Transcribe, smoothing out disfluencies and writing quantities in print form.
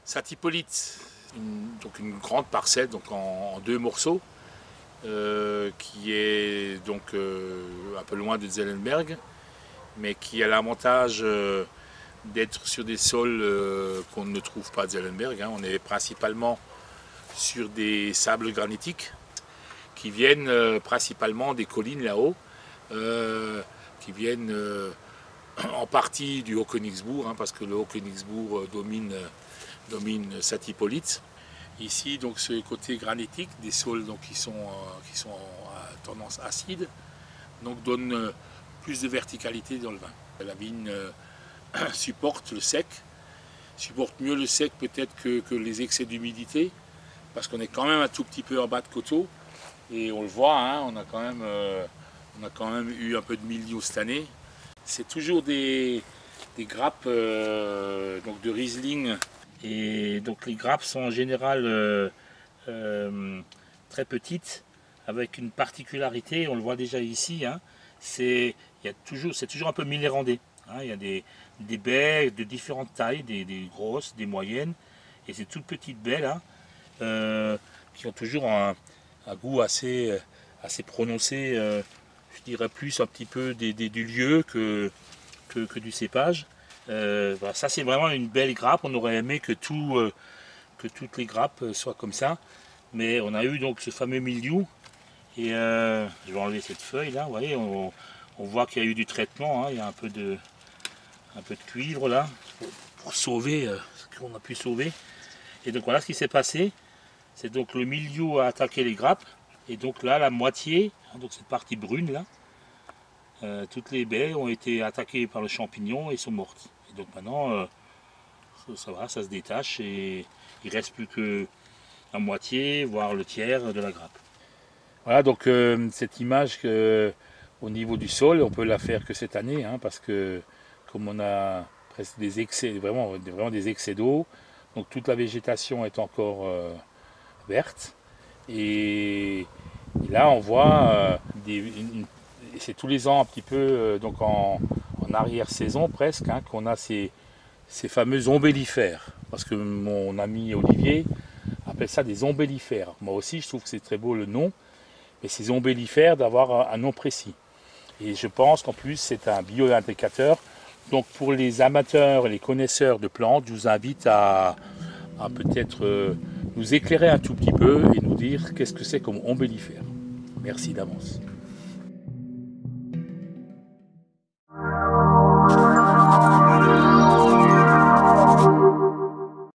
Saint-Hippolyte, donc une grande parcelle donc en deux morceaux, qui est donc un peu loin de Zellenberg, mais qui a l'avantage d'être sur des sols qu'on ne trouve pas à Zellenberg. On est principalement sur des sables granitiques qui viennent principalement des collines là-haut, qui viennent en partie du Haut-Königsbourg, parce que le Haut-Königsbourg domine Saint-Hippolyte. Ici, donc, ce côté granitique des sols donc, qui sont à tendance acide, donc donne plus de verticalité dans le vin. La vigne supporte le sec, supporte mieux le sec peut-être que les excès d'humidité, parce qu'on est quand même un tout petit peu en bas de coteau, et on le voit, on a quand même eu un peu de mildiou cette année. C'est toujours des grappes donc de Riesling. Et donc les grappes sont en général très petites, avec une particularité, on le voit déjà ici, c'est toujours un peu millérandé. Il y a des baies de différentes tailles, des grosses, des moyennes, et ces toutes petites baies là, qui ont toujours un goût assez prononcé, je dirais plus un petit peu du lieu que du cépage. Voilà, ça c'est vraiment une belle grappe. On aurait aimé que toutes les grappes soient comme ça, mais on a eu donc ce fameux mildiou, et je vais enlever cette feuille là. Vous voyez, on voit qu'il y a eu du traitement, il y a un peu de cuivre là pour sauver ce qu'on a pu sauver. Et donc voilà ce qui s'est passé, c'est donc le mildiou a attaqué les grappes, et donc là la moitié, donc cette partie brune là, toutes les baies ont été attaquées par le champignon et sont mortes. Et donc maintenant, ça se détache et il ne reste plus que la moitié, voire le tiers de la grappe. Voilà, donc cette image au niveau du sol, on peut la faire que cette année, parce que comme on a presque des excès, vraiment des excès d'eau, donc toute la végétation est encore verte. Et là, on voit c'est tous les ans un petit peu donc en arrière-saison presque qu'on a ces fameux ombellifères, parce que mon ami Olivier appelle ça des ombellifères. Moi aussi je trouve que c'est très beau le nom, mais ces ombellifères d'avoir un nom précis, et je pense qu'en plus c'est un bio-indicateur. Donc pour les amateurs et les connaisseurs de plantes, je vous invite à peut-être nous éclairer un tout petit peu et nous dire qu'est-ce que c'est comme ombellifère. Merci d'avance.